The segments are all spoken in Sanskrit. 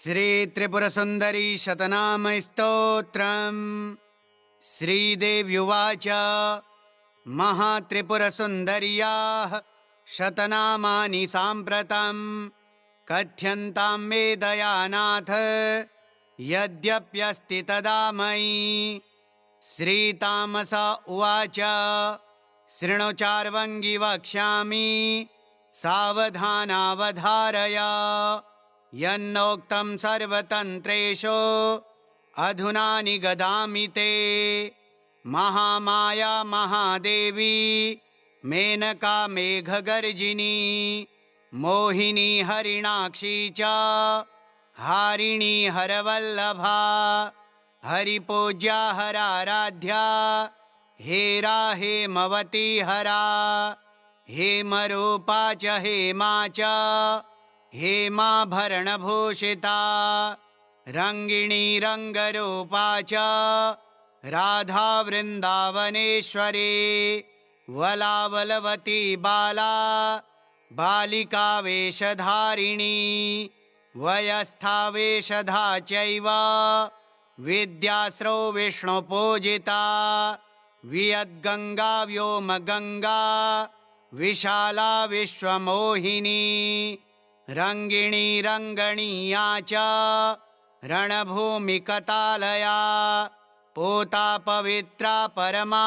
श्री त्रिपुरसुन्दरी शतनामस्तोत्रम्। श्रीदेव्युवाच महात्रिपुरसुन्दर्याः शतनामानि साम्प्रतम् कथ्यन्तां मे दयानाथ यद्यप्यस्ति तदा मयि। श्रीतामस उवाच शृणु चार्वङ्गि वक्ष्यामि सावधानावधारय। यन्नोक्तं सर्वतन्त्रेषु अधुना निगदामि ते। महामाया महादेवी मेनका मेघगर्जिनी मोहिनी हरिणाक्षी च हारिणी हरवल्लभा। हरिपूज्या हराराध्या हेरा हेमवती हरा। हेमरूपा च हेमा च हेमाभरणभूषिता। रङ्गिणी रङ्गरूपा च राधा वृन्दावनेश्वरी। वलावलवती बाला बालिका वेशधारिणी। वयस्था वेशधा चैव विद्यास्रो विष्णुपूजिता। वियद्गङ्गा व्योमगङ्गा विशाला विश्वमोहिनी। रङ्गिणी रङ्गणीया च रणभूमिकतालया। पूता पवित्रा परमा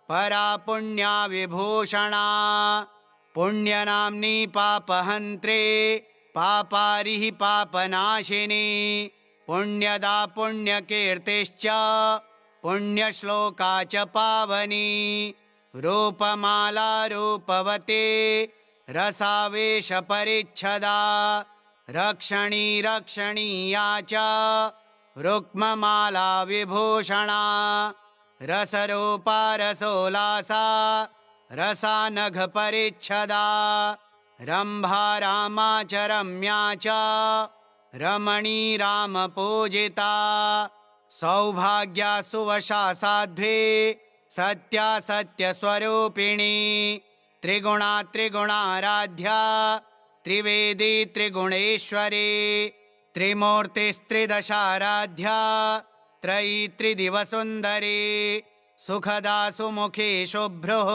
परा पुण्या विभूषणा। पुण्यनाम्नी पापहन्त्री पापारिः पापनाशिनी। पुण्यदा पुण्यकीर्तिश्च पुण्यश्लोका च पावनी। रूपमाला रूपवती रसावेशपरिच्छदा। रक्षणी रक्षणीया च रुक्ममाला विभूषणा। रसरूपा रसोल्लासा रसानघपरिच्छदा। रम्भा रामा च रम्या च रमणी रामपूजिता। सौभाग्या सुवशा साध्वी सत्या सत्यस्वरूपिणी। त्रिगुणा त्रिगुणाराध्या त्रिवेदी त्रिगुणेश्वरी। त्रिमूर्तिस्त्रिदशाराध्या त्रयी त्रिदिवसुन्दरी। सुखदा सुमुखी शुभ्रुः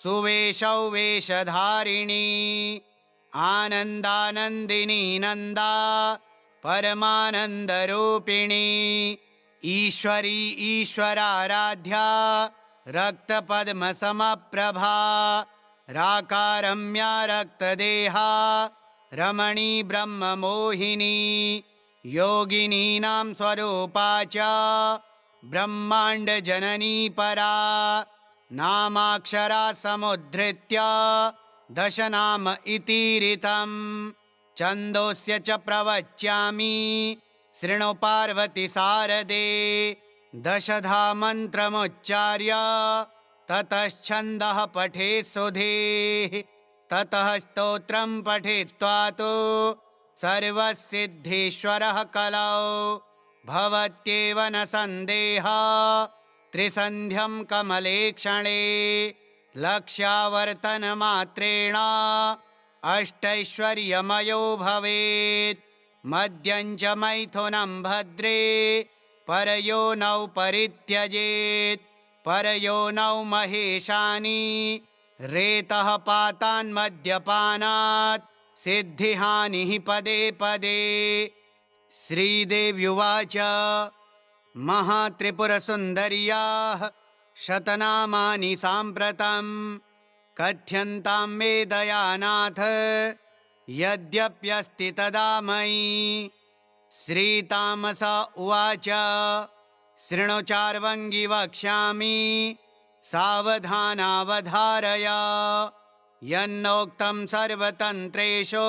सुवेशौ वेशधारिणी। आनन्दानन्दिनी नन्दा परमानन्दरूपिणी। ईश्वरी ईश्वराराध्या रक्तपद्मसमप्रभा। राकारम्या रक्तदेहा रमणी ब्रह्ममोहिनी। योगिनीनां स्वरूपा च ब्रह्माण्डजननी परा। नामाक्षरा समुद्धृत्य दशनाम इतीरितं। छन्दोस्य च प्रवच्यामि शृणु पार्वती सारदे। दशधा मन्त्रमुच्चार्य ततश्छन्दः पठेत् सुधीः। ततः स्तोत्रं पठित्वा तु सर्वसिद्धीश्वरः कलौ। भवत्येव न सन्देहः त्रिसन्ध्यं कमलेक्षणे। लक्ष्यावर्तनमात्रेण अष्टैश्वर्यमयो भवेत्। मद्यं च मैथुनं भद्रे परयोनौ परित्यजेत्। परयोनौ महेशानि रेतः पातान्मद्यपानात् सिद्धिहानिः पदे पदे। श्रीदेव्युवाच महात्रिपुरसुन्दर्याः शतनामानि साम्प्रतम् कथ्यन्तां मे दयानाथ यद्यप्यस्ति तदा मयि। श्रीतामस उवाच शृणु चार्वङ्गि वक्ष्यामि सावधानावधारय। यन्नोक्तं सर्वतन्त्रेषु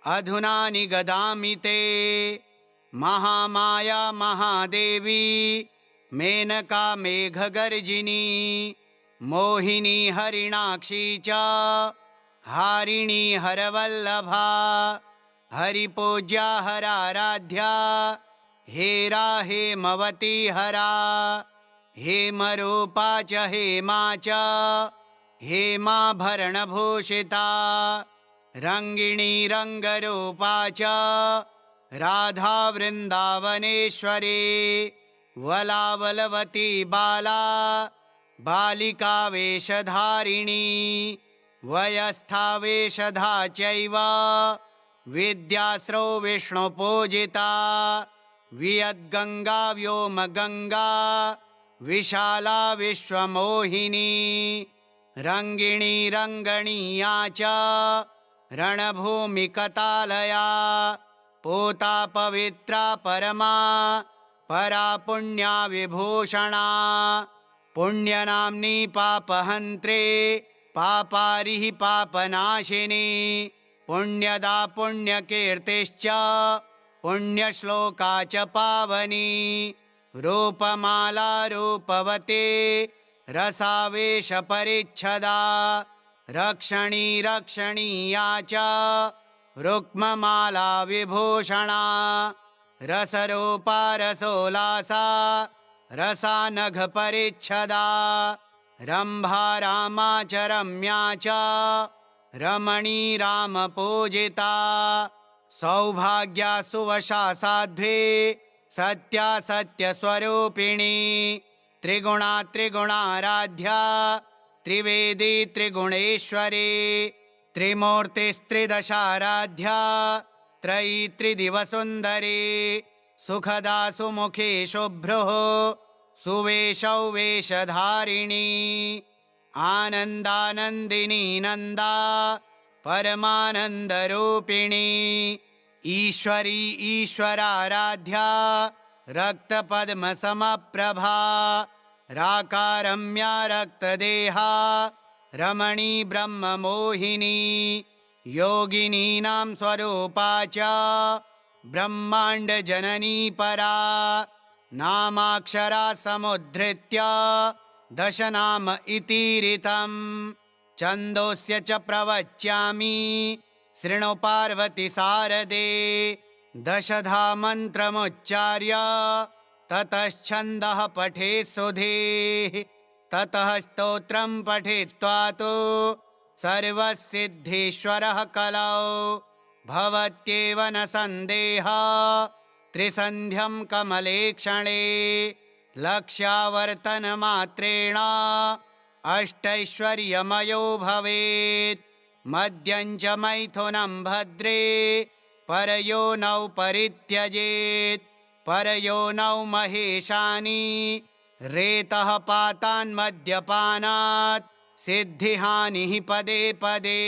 अधुना निगदामि ते। महामाया महादेवी मेनका मेघगर्जिनी मोहिनी हरिणाक्षी च हारिणी हरवल्लभा। हरिपूज्या हराराध्या हेरा हेमवती हरा। हेमरूपा च हेमा च हेमाभरणभूषिता। रङ्गिणी रङ्गरूपा च राधा वृन्दावनेश्वरी वलावलवती बाला बालिका वेशधारिणी वयस्था वेशधा चैव विद्यास्रो विष्णुपूजिता वियद्गङ्गा व्योमगङ्गा विशाला विश्वमोहिनी रङ्गिणी रङ्गणीया च रणभूमिकतालया पूता पवित्रा परमा परा पुण्या विभूषणा पुण्यनाम्नी पापहन्त्री पापारिः पापनाशिनी पुण्यदा पुण्यकीर्तिश्च पुण्यश्लोका च पावनी रूपमाला रूपवती रसावेशपरिच्छदा रक्षणी रक्षणीया च रुक्ममाला विभूषणा रसरूपा रसोल्लासा रसानघपरिच्छदा रम्भा रामा च रम्या च रमणी रामपूजिता सौभाग्या सुवशा साध्वी सत्या सत्यस्वरूपिणी त्रिगुणा त्रिगुणाराध्या त्रिवेदी त्रिगुणेश्वरी त्रिमूर्तिस्त्रिदशाराध्या त्रयी त्रिदिवसुन्दरी सुखदा सुमुखी शुभ्रुः सुवेशौ वेशधारिणी आनन्दानन्दिनी नन्दा परमानन्दरूपिणी ईश्वरी ईश्वराराध्या रक्तपद्मसमप्रभा राकारम्या रक्तदेहा रमणी ब्रह्ममोहिनी योगिनीनां स्वरूपा च ब्रह्माण्डजननी परा नामाक्षरा समुद्धृत्य दशनाम इतीरितं छन्दोस्य च प्रवच्यामि शृणु पार्वती सारदे दशधा मन्त्रमुच्चार्य ततश्छन्दः पठेत् सुधीः ततः स्तोत्रं पठित्वा तु सर्वसिद्धीश्वरः कलौ भवत्येव न सन्देहः त्रिसन्ध्यं कमलेक्षणे लक्ष्यावर्तनमात्रेण अष्टैश्वर्यमयो भवेत् मद्यं च मैथुनं भद्रे परयोनौ परित्यजेत् परयोनौ महेशानि रेतः पातान्मद्यपानात् सिद्धिहानिः पदे पदे।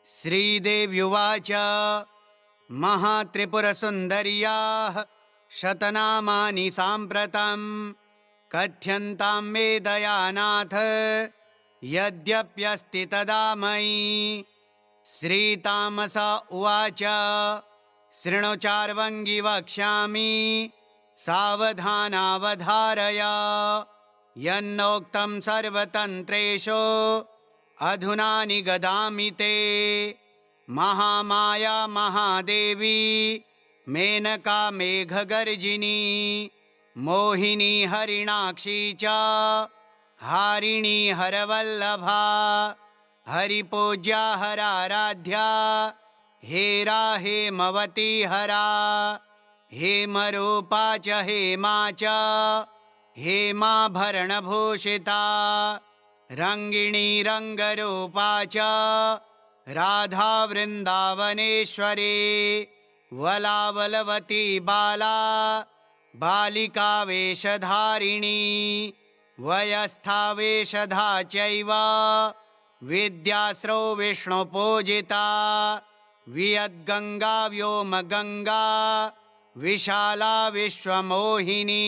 श्रीदेव्युवाच महात्रिपुरसुन्दर्याः शतनामानि साम्प्रतं कथ्यन्तां मे दयानाथ यद्यप्यस्ति तदा मयि। श्रीतामस उवाच शृणु चार्वङ्गि वक्ष्यामि सावधानावधारय यन्नोक्तं सर्वतन्त्रेषु अधुना निगदामि ते। महामाया महादेवी मेनका मेघगर्जिनी मोहिनी हरिणाक्षी च हारिणी हरवल्लभा हरिपूज्या हराराध्या हेरा हेमवती हरा हेमरूपा च हेमा च हेमाभरणभूषिता रङ्गिणी रङ्गरूपा च राधा वृन्दावनेश्वरी वलावलवती बाला बालिका वेशधारिणी वयस्था वेशधा चैव विद्यास्रो विष्णुपूजिता वियद्गङ्गा व्योमगङ्गा विशाला विश्वमोहिनी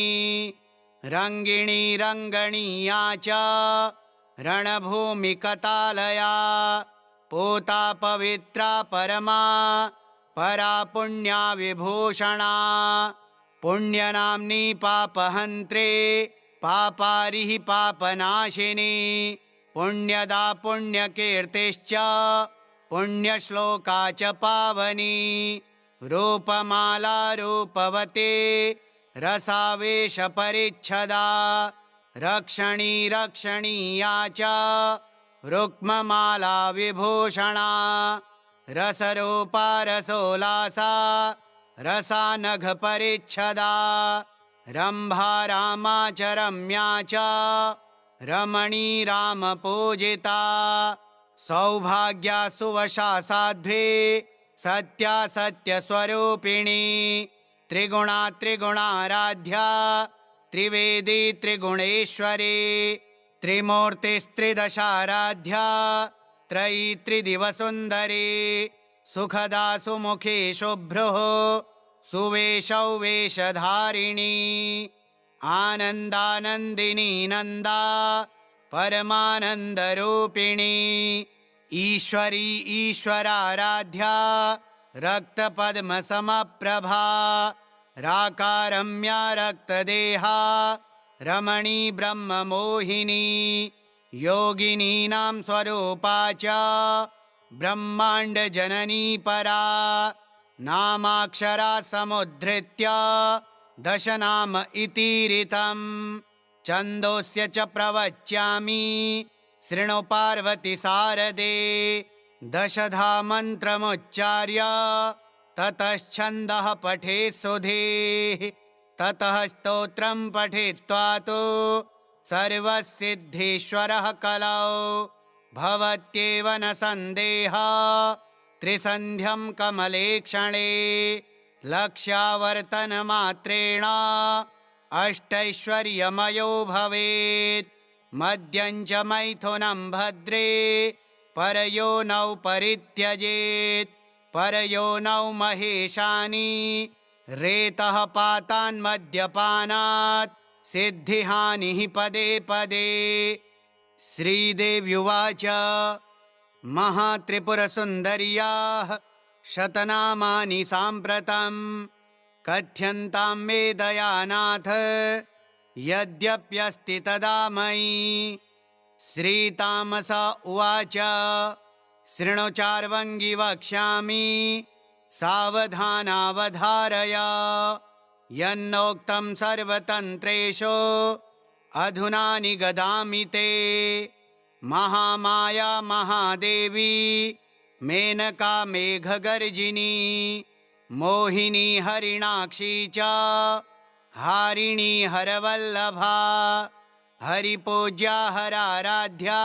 रङ्गिणी रङ्गणीया च रणभूमिकतालया पूता पवित्रा परमा परा पुण्या विभूषणा पुण्यनाम्नी पापहन्त्री पापारिः पापनाशिनी पुण्यदा पुण्यकीर्तिश्च पुण्यश्लोका च पावनी रूपमाला रूपवती रसावेशपरिच्छदा रक्षणी रक्षणीया च रुक्ममाला विभूषणा रसरूपा रसोल्लासा रसानघपरिच्छदा रम्भा रामा च रम्या च रमणी रामपूजिता सौभाग्या सुवशा साध्वी सत्या सत्यस्वरूपिणी त्रिगुणा त्रिगुणाराध्या त्रिवेदी त्रिगुणेश्वरी त्रिमूर्तिस्त्रिदशाराध्या त्रयी त्रिदिवसुन्दरी सुखदा सुमुखी शुभ्रुः सुवेशौ वेशधारिणी आनन्दानन्दिनी नन्दा परमानन्दरूपिणी ईश्वरी ईश्वराराध्या रक्तपद्मसमप्रभा राकारम्या रक्तदेहा रमणी ब्रह्ममोहिनी योगिनीनां स्वरूपा च ब्रह्माण्डजननी परा नामाक्षरा समुद्धृत्य दशनाम इतीरितम् छन्दोस्य च प्रवच्यामि शृणु पार्वती सारदे दशधा मन्त्रमुच्चार्य ततश्छन्दः पठेत् सुधीः ततः स्तोत्रं पठित्वा तु सर्वसिद्धीश्वरः कलौ भवत्येव न सन्देहः त्रिसन्ध्यं कमलेक्षणे लक्ष्यावर्तनमात्रेण अष्टैश्वर्यमयो भवेत् मद्यं च मैथुनं भद्रे परयोनौ परित्यजेत् परयोनौ महेशानि रेतः पातान्मद्यपानात् सिद्धिहानिः पदे पदे श्रीदेव्युवाच महात्रिपुरसुन्दर्याः शतनामानि साम्प्रतं कथ्यन्तां मे दयानाथ यद्यप्यस्ति तदा मयि श्रीतामस उवाच शृणु चार्वङ्गि वक्ष्यामि सावधानावधारय यन्नोक्तं सर्वतन्त्रेषु अधुना निगदामि ते महामाया महादेवी मेनका मेघगर्जिनी मोहिनी हरिणाक्षी च हारिणी हरवल्लभा हरिपूज्या हराराध्या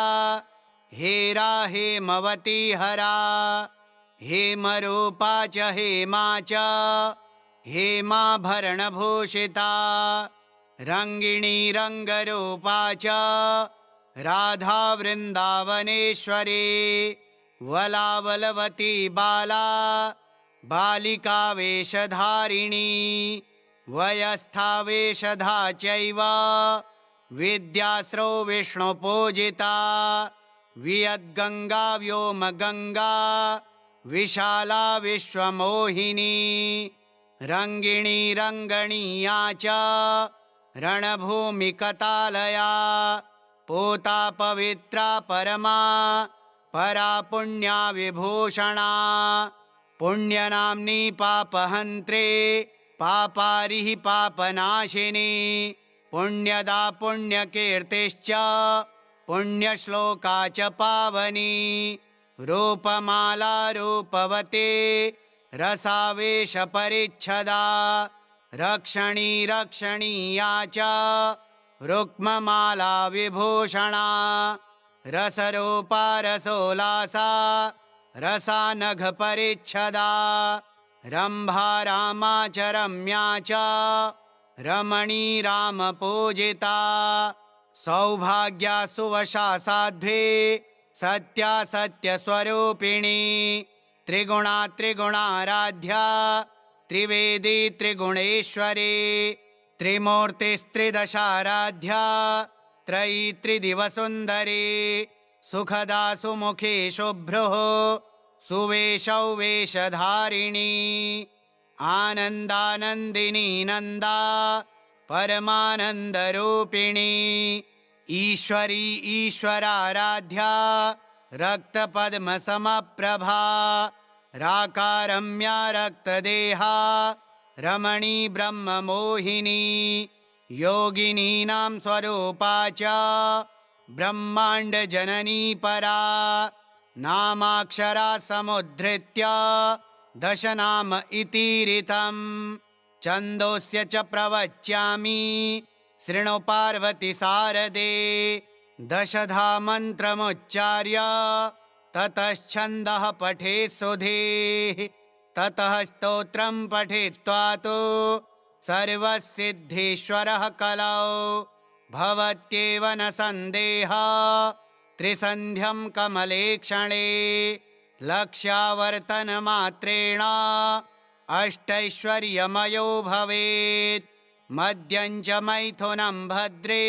हेरा हेमवती हरा हेमरूपा च हेमा च हेमाभरणभूषिता रङ्गिणी रङ्गरूपा च राधा वृन्दावनेश्वरी वलावलवती बाला बालिका वेशधारिणी वयस्था वेशधा चैव विद्यास्रो विष्णुपूजिता वियद्गङ्गा व्योमगङ्गा विशाला विश्वमोहिनी रङ्गिणी रङ्गणीया च रणभूमिकतालया पूता पवित्रा परमा परा पुण्या विभूषणा पुण्यनाम्नी पापहन्त्रे पापारिः पापनाशिनी पुण्यदा पुण्यकीर्तिश्च पुण्यश्लोका च पावनी रूपमाला रूपवती रसावेशपरिच्छदा रक्षणी रक्षणीया च रुक्ममाला विभूषणा रसरूपा रसोल्लासा रसानघपरिच्छदा रम्भा रामा च रम्या च रमणी रामपूजिता सौभाग्या सुवशा साध्वी सत्या सत्यस्वरूपिणी त्रिगुणा त्रिगुणाराध्या त्रिवेदी त्रिगुणेश्वरी त्रिमूर्तिस्त्रिदशाराध्या त्रयी त्रिदिवसुन्दरी सुखदा सुमुखी शुभ्रुः सुवेशौ वेशधारिणी आनन्दानन्दिनी नन्दा परमानन्दरूपिणी ईश्वरी ईश्वराराध्या रक्तपद्मसमप्रभा राकारम्या रक्तदेहा रमणी ब्रह्ममोहिनी योगिनीनां स्वरूपा च ब्रह्माण्डजननी परा नामाक्षरा समुद्धृत्य दशनाम इतीरितं छन्दोस्य च प्रवच्यामि शृणु पार्वती सारदे दशधा मन्त्रमुच्चार्य ततश्छन्दः पठेत् सुधीः ततः स्तोत्रं पठित्वा तु सर्वसिद्धीश्वरः कलौ भवत्येव न सन्देहः त्रिसन्ध्यं कमलेक्षणे लक्ष्यावर्तनमात्रेण अष्टैश्वर्यमयो भवेत् मद्यं च मैथुनं भद्रे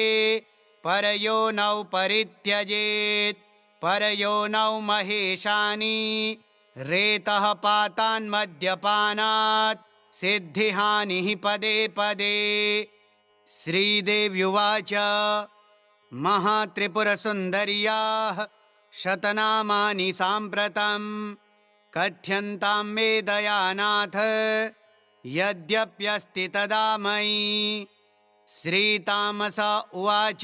परयोनौ परित्यजेत् परयोनौ महेशानि रेतः पातान्मद्यपानात् सिद्धिहानिः पदे पदे। श्रीदेव्युवाच महात्रिपुरसुन्दर्याः शतनामानि साम्प्रतं कथ्यन्तां मे दयानाथ यद्यप्यस्ति तदा मयि। श्रीतामस उवाच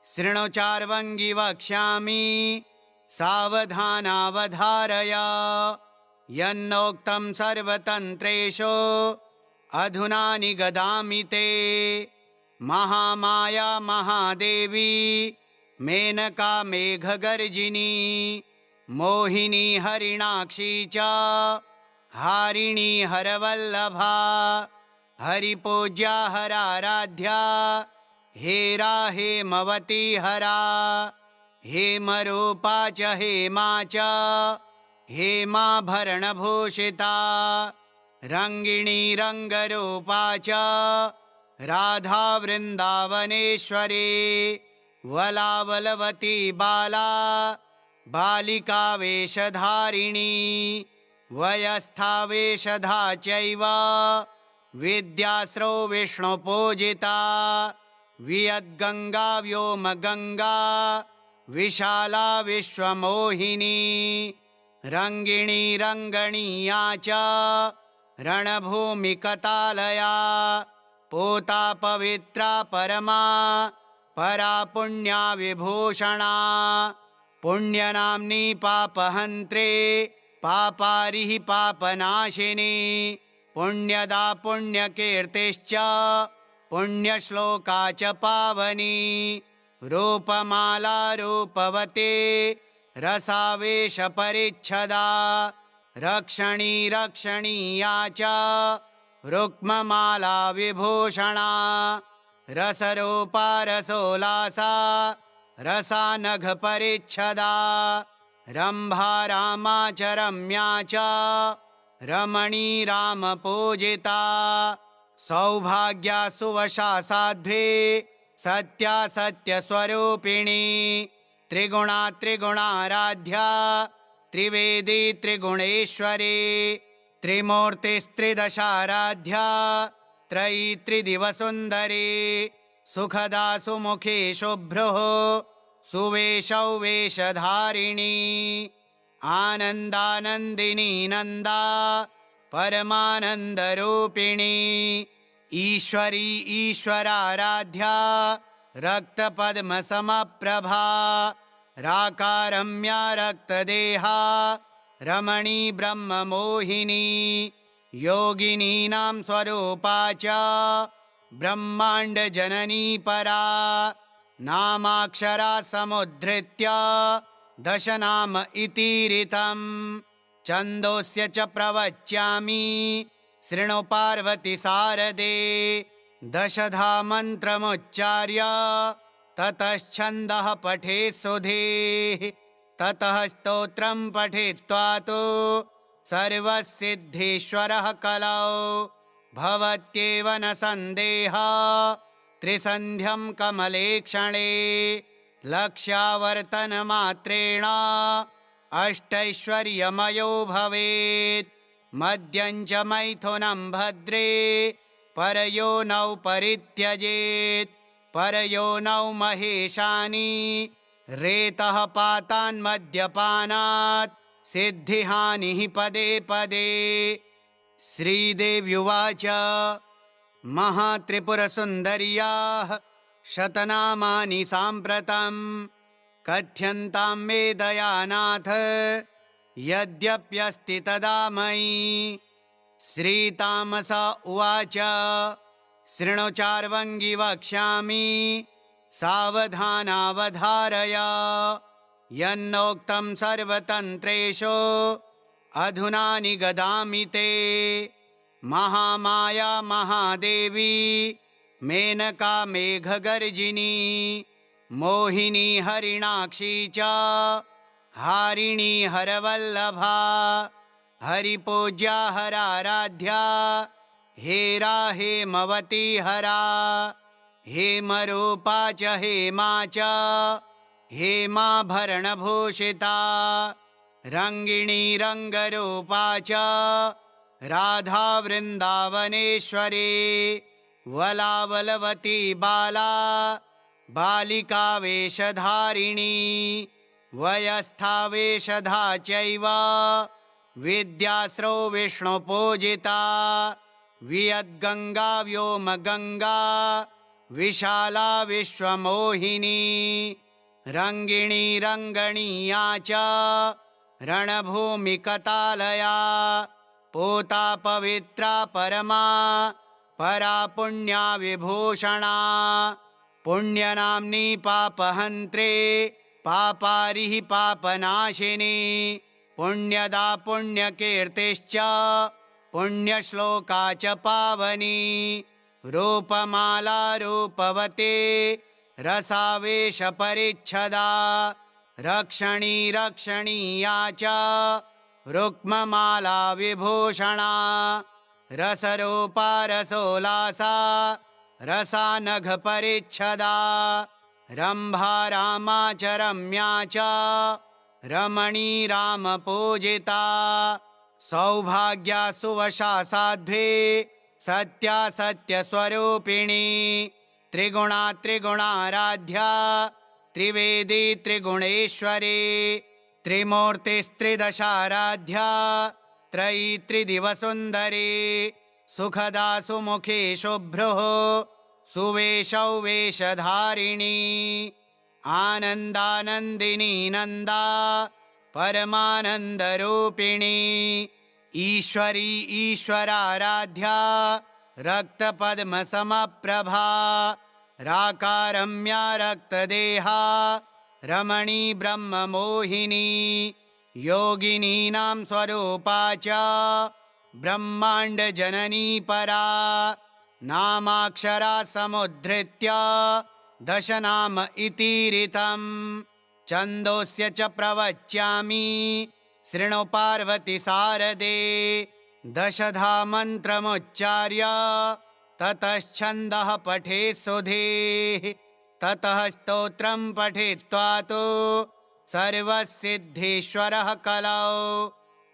शृणु चार्वङ्गि वक्ष्यामि सावधानावधारय यन्नोक्तं सर्वतन्त्रेषु अधुना निगदामि ते। महामाया महादेवी मेनका मेघगर्जिनी मोहिनी हरिणाक्षी च हारिणी हरवल्लभा हरिपूज्या हराराध्या हेरा हेमवती हरा हेमरूपा च हेमा च हेमाभरणभूषिता रङ्गिणी रङ्गरूपा च राधा वृन्दावनेश्वरी वलावलवती बाला बालिका वेशधारिणी वयस्था वेशधा चैव विद्यास्रो विष्णुपूजिता वियद्गङ्गा व्योमगङ्गा विशाला विश्वमोहिनी रङ्गिणी रङ्गणीया च रणभूमिकतालया पूता पवित्रा परमा परा पुण्या विभूषणा पुण्यनाम्नी पापहन्त्रे पापारिः पापनाशिनी पुण्यदा पुण्यकीर्तिश्च पुण्यश्लोका च पावनी रूपमाला रूपवती रसावेशपरिच्छदा रक्षणी रक्षणीया च रुक्ममाला विभूषणा रसरूपा रसोल्लासा रसानघपरिच्छदा रम्भा रामा च रम्या च रमणी रामपूजिता सौभाग्या सुवशा साध्वी सत्या सत्यस्वरूपिणी त्रिगुणा त्रिगुणाराध्या त्रिवेदी त्रिगुणेश्वरी त्रिमूर्तिस्त्रिदशाराध्या त्रयी त्रिदिवसुन्दरी सुखदा सुमुखी शुभ्रुः सुवेशौ वेशधारिणी आनन्दानन्दिनी नन्दा परमानन्दरूपिणी ईश्वरी ईश्वराराध्या रक्तपद्मसमप्रभा राकारम्या रक्तदेहा रमणी ब्रह्ममोहिनी योगिनीनां स्वरूपा च ब्रह्माण्डजननी परा नामाक्षरा समुद्धृत्य दशनाम इतीरितं छन्दोस्य च प्रवच्यामि शृणु पार्वती सारदे दशधा मन्त्रमुच्चार्य ततश्छन्दः पठेत् सुधीः ततः स्तोत्रं पठित्वा तु सर्वसिद्धीश्वरः कलौ भवत्येव न सन्देहः त्रिसन्ध्यं कमलेक्षणे लक्ष्यावर्तनमात्रेण अष्टैश्वर्यमयो भवेत् मद्यं च मैथुनं भद्रे परयोनौ परित्यजेत् परयोनौ महेशानि रेतः पातान्मद्यपानात् सिद्धिहानिः पदे पदे। श्रीदेव्युवाच महात्रिपुरसुन्दर्याः शतनामानि साम्प्रतं कथ्यन्तां मे दयानाथ यद्यप्यस्ति तदा मयि। श्रीतामस उवाच शृणु चार्वङ्गी वक्ष्यामि सावधानावधारय। यन्नोक्तं सर्वतन्त्रेषु अधुना निगदामि ते। महामाया महादेवी मेनका मेघगर्जिनी मोहिनी हरिणाक्षी च हारिणी हरवल्लभा। हरिपूज्या हराराध्या हेरा हेमवती हरा। हेमरूपा च हेमा च हेमाभरणभूषिता। रङ्गिणी रङ्गरूपा च राधा वृन्दावनेश्वरी। वलावलवती बाला बालिका वेशधारिणी। वयस्था वेशधा चैव विद्यास्रो विष्णुपूजिता। वियद्गङ्गा व्योमगङ्गा विशाला विश्वमोहिनी। रङ्गिणी रङ्गणीया च रणभूमिकतालया। पूता पवित्रा परमा परा पुण्या विभूषणा। पुण्यनाम्नी पापहन्त्रे पापारिः पापनाशिनी। पुण्यदा पुण्यकीर्तिश्च पुण्यश्लोका च पावनी। रूपमाला रूपवती रसावेशपरिच्छदा। रक्षणी रक्षणीया च रुक्ममाला विभूषणा। रसरूपा रसोल्लासा रसानघपरिच्छदा। रम्भा रामा च रम्या च रमणी रामपूजिता। सौभाग्या सुवशा साध्वी सत्या सत्यस्वरूपिणी। त्रिगुणा त्रिगुणाराध्या त्रिवेदी त्रिगुणेश्वरी। त्रिमूर्तिस्त्रिदशाराध्या त्रयी त्रिदिवसुन्दरी। सुखदा सुमुखी शुभ्रुः सुवेशौ वेशधारिणी। आनन्दानन्दिनी नन्दा परमानन्दरूपिणी। ईश्वरी ईश्वराराध्या रक्तपद्मसमप्रभा। राकारम्या रक्तदेहा रमणी ब्रह्ममोहिनी। योगिनीनां स्वरूपा च ब्रह्माण्डजननी परा। नामाक्षरा समुद्धृत्य दशनाम इतीरितं। छन्दोस्य च प्रवच्यामि शृणु पार्वती सारदे। दशधा मन्त्रमुच्चार्य ततश्छन्दः पठेत् सुधीः। ततः स्तोत्रं पठित्वा तु सर्वसिद्धीश्वरः कलौ।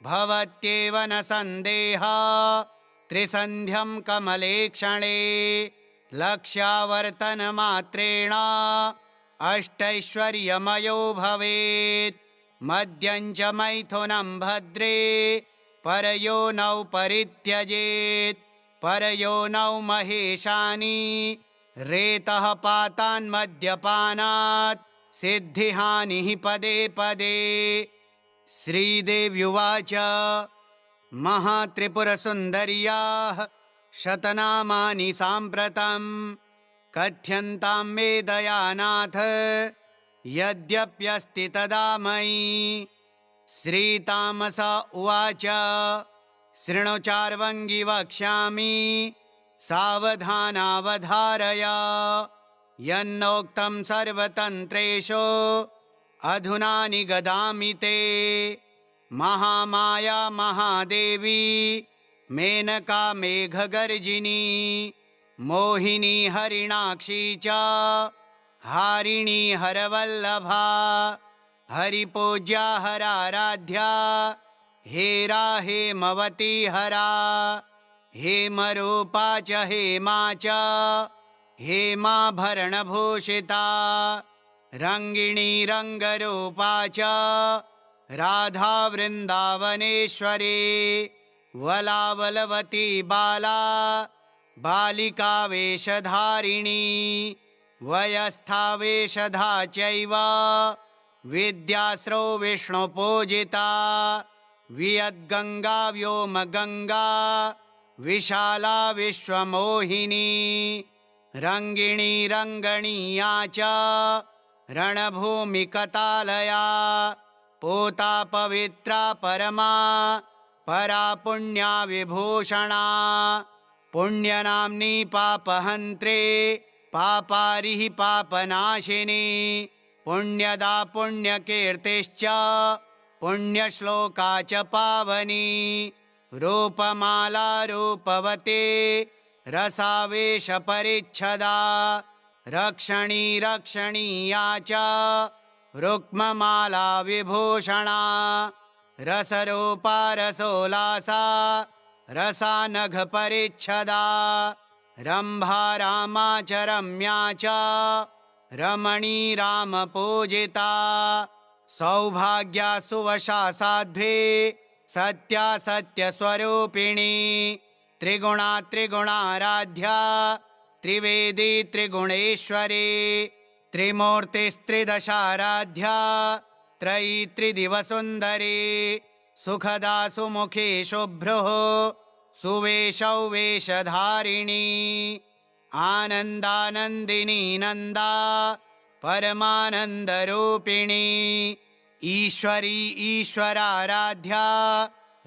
भवत्येव न सन्देहः त्रिसन्ध्यं कमलेक्षणे। लक्ष्यावर्तनमात्रेण अष्टैश्वर्यमयो भवेत्। मद्यं च मैथुनं भद्रे परयोनौ परित्यजेत्। परयोनौ महेशानि रेतः पातान्मद्यपानात् सिद्धिहानिः पदे पदे। श्रीदेव्युवाच महात्रिपुरसुन्दर्याः शतनामानि साम्प्रतं कथ्यन्तां मे दयानाथ यद्यप्यस्ति तदा मयि। श्रीतामस उवाच शृणु चार्वङ्गी वक्ष्यामि सावधानावधारय। यन्नोक्तं सर्वतन्त्रेषु अधुना निगदामि ते। महामाया महादेवी मेनका मेघगर्जिनी मोहिनी हरिणाक्षी च हारिणी हरवल्लभा। हरिपूज्या हराराध्या हेरा हेमवती हरा। हेमरूपा च हेमा च हेमाभरणभूषिता। रङ्गिणी रङ्गरूपा च राधा वृन्दावनेश्वरी। वलावलवती बाला बालिका वेशधारिणी। वयस्था वेशधा चैव विद्यास्रो विष्णुपूजिता वियद्गङ्गा व्योमगङ्गा विशाला विश्वमोहिनी रङ्गिणी रङ्गणीया च रणभूमिकतालया पूता पवित्रा परमा परा पुण्या विभूषणा पुण्यनाम्नी पापहन्त्रे पापारिः पापनाशिनी पुण्यदा पुण्यकीर्तिश्च पुण्यश्लोका च पावनी रूपमाला रूपवती रसावेशपरिच्छदा रक्षणी रक्षणीया च रुक्ममाला विभूषणा रसरूपा रसोल्लासा रसानघपरिच्छदा रम्भा रामा च रम्या च रमणी रामपूजिता सौभाग्या सुवशा साध्वी सत्या सत्यस्वरूपिणी त्रिगुणा त्रिगुणाराध्या त्रिवेदी त्रिगुणेश्वरी त्रिमूर्तिस्त्रिदशाराध्या त्रयी त्रिदिवसुन्दरी सुखदा सुमुखी शुभ्रुः सुवेशौ वेशधारिणी आनन्दानन्दिनी नन्दा परमानन्दरूपिणी ईश्वरी ईश्वराराध्या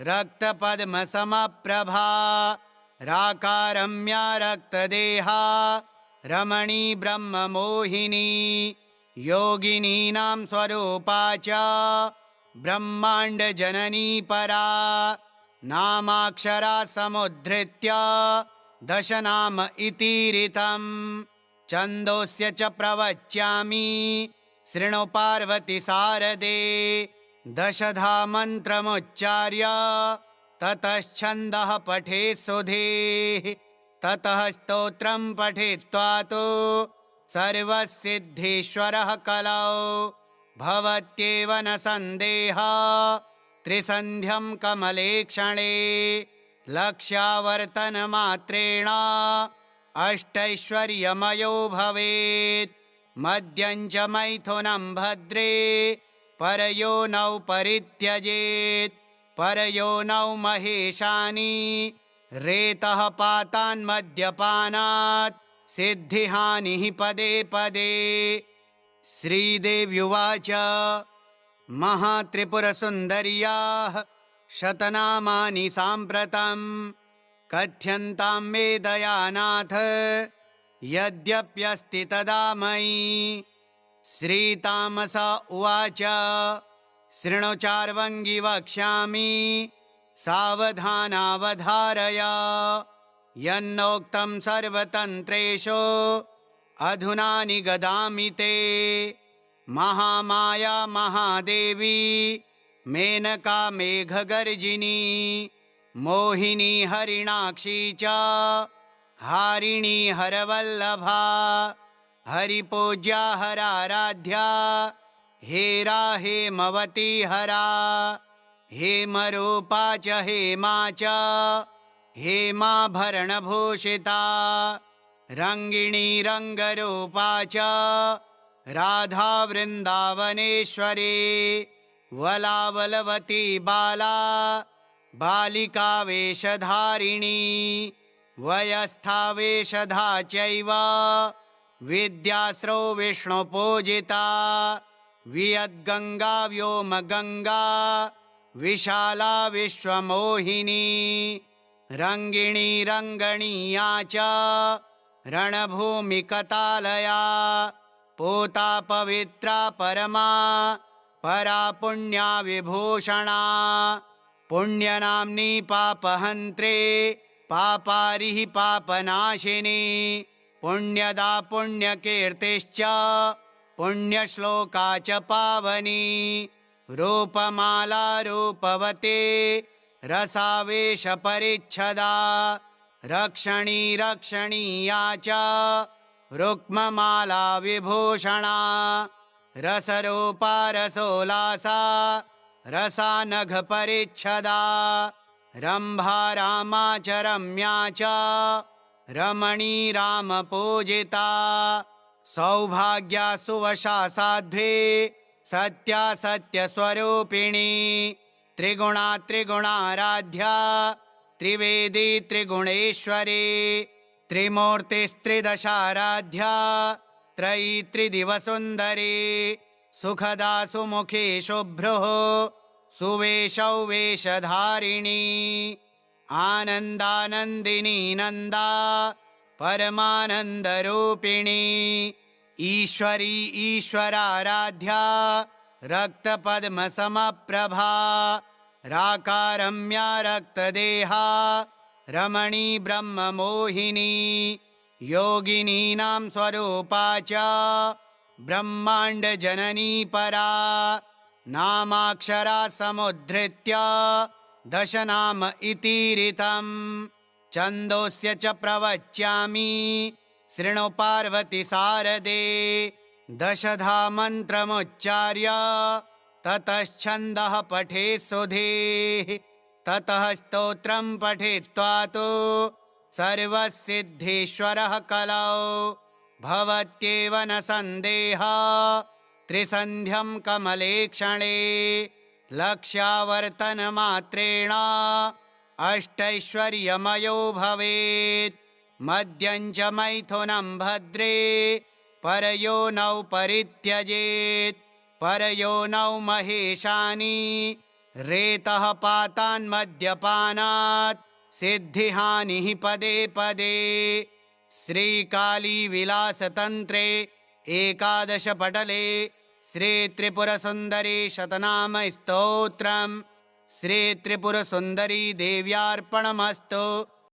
रक्तपद्मसमप्रभा राकारम्या रक्तदेहा रमणी ब्रह्ममोहिनी योगिनीनां स्वरूपा च ब्रह्माण्डजननी परा नामाक्षरा समुद्धृत्य दशनाम इतीरितं छन्दोस्य च प्रवच्यामि शृणु पार्वती सारदे दशधा मन्त्रमुच्चार्य ततश्छन्दः पठेत् सुधीः ततः स्तोत्रं पठित्वा तु सर्वसिद्धीश्वरः कलौ भवत्येव न सन्देहः त्रिसन्ध्यं कमलेक्षणे लक्ष्यावर्तनमात्रेण अष्टैश्वर्यमयो भवेत् मद्यं च मैथुनं भद्रे परयोनौ परित्यजेत् परयोनौ महेशानि रेतः पातान्मद्यपानात् सिद्धिहानिः पदे पदे। श्रीदेव्युवाच महात्रिपुरसुन्दर्याः शतनामानि साम्प्रतं कथ्यन्तां मे दयानाथ यद्यप्यस्ति तदा मयि। श्रीतामस उवाच शृणु चार्वङ्गि वक्ष्यामि सावधानावधारय यन्नोक्तं सर्वतन्त्रेषु अधुना निगदामि ते। महामाया महादेवी मेनका मेघगर्जिनी मोहिनी हरिणाक्षी च हारिणी हरवल्लभा हरिपूज्या हराराध्या हेरा हेमवती हरा हेमरूपा च हेमा च हेमाभरणभूषिता रङ्गिणी रङ्गरूपा च राधा वृन्दावनेश्वरी वलावलवती बाला बालिका वेशधारिणी वयस्था वेशधा चैव विद्यास्रो विष्णुपूजिता वियद्गङ्गा व्योमगङ्गा विशाला विश्वमोहिनी रङ्गिणी रङ्गणीया च रणभूमिकतालया पूता पवित्रा परमा परा पुण्या विभूषणा पुण्यनाम्नी पापहन्त्रे पापारिः पापनाशिनी पुण्यदा पुण्यकीर्तिश्च पुण्यश्लोका च पावनी रूपमाला रूपवती रसावेशपरिच्छदा रक्षणी रक्षणीया च रुक्ममाला विभूषणा रसरूपा रसोल्लासा रसानघपरिच्छदा रम्भा रामा च रम्या च रमणी रामपूजिता सौभाग्या सुवशा साध्वी सत्यासत्यस्वरूपिणी त्रिगुणा त्रिगुणाराध्या त्रिवेदी त्रिगुणेश्वरी त्रिमूर्तिस्त्रिदशाराध्या त्रयी त्रिदिवसुन्दरी सुखदा सुमुखी शुभ्रुः सुवेशौ वेशधारिणी आनन्दानन्दिनी नन्दा परमानन्दरूपिणी ईश्वरी ईश्वराराध्या रक्तपद्मसमप्रभा राकारम्या रक्तदेहा रमणी ब्रह्ममोहिनी योगिनीनां स्वरूपा च ब्रह्माण्डजननी परा नामाक्षरा समुद्धृत्य दशनाम इतीरितम् छन्दोस्य च प्रवच्यामि शृणु पार्वती सारदे दशधा मन्त्रमुच्चार्य ततश्छन्दः पठेत् सुधीः ततः स्तोत्रं पठित्वा तु सर्वसिद्धीश्वरः कलौ भवत्येव न सन्देहः त्रिसन्ध्यं कमलेक्षणे लक्ष्यावर्तनमात्रेण अष्टैश्वर्यमयो भवेत् मद्यं च मैथुनं भद्रे परयोनौ परित्यजेत् परयोनौ महेशानि रेतः पातान्मद्यपानात् सिद्धिहानिः पदे पदे श्रीकालीविलासतन्त्रे एकादशपटले श्रीत्रिपुरसुन्दरी शतनाम स्तोत्रम् श्रीत्रिपुरसुन्दरी देव्यार्पणमस्तु।